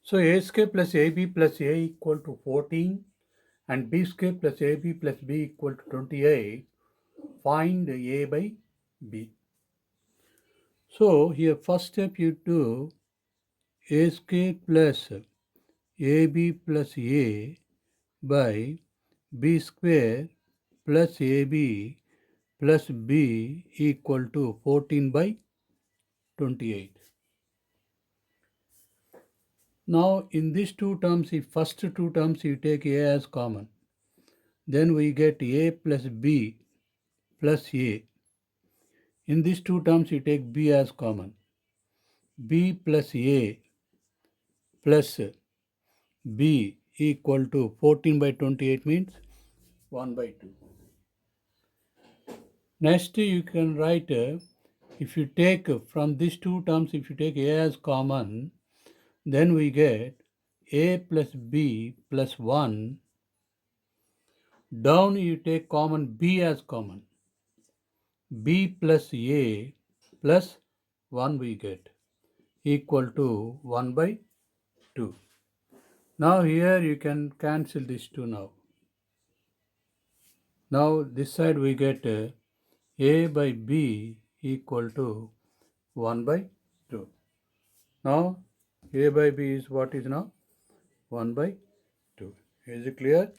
So a square plus ab plus a equal to 14 and b square plus ab plus b equal to 28. Find a by b. So here first step you do a square plus ab plus a by b square plus ab plus b equal to 14 by 28. Now in these two terms, if first two terms you take a as common, then we get a plus b plus a. In these two terms you take b as common. B plus a plus b equal to 14 by 28 means 1 by 2. Next you can write, if you take from these two terms, if you take a as common, then we get a plus b plus 1. Down you take common b as common. B plus a plus 1 we get equal to 1 by 2. Now here you can cancel these two now. Now this side we get a by b equal to 1 by 2. Now a by b is what is now? 1 by 2. Is it clear?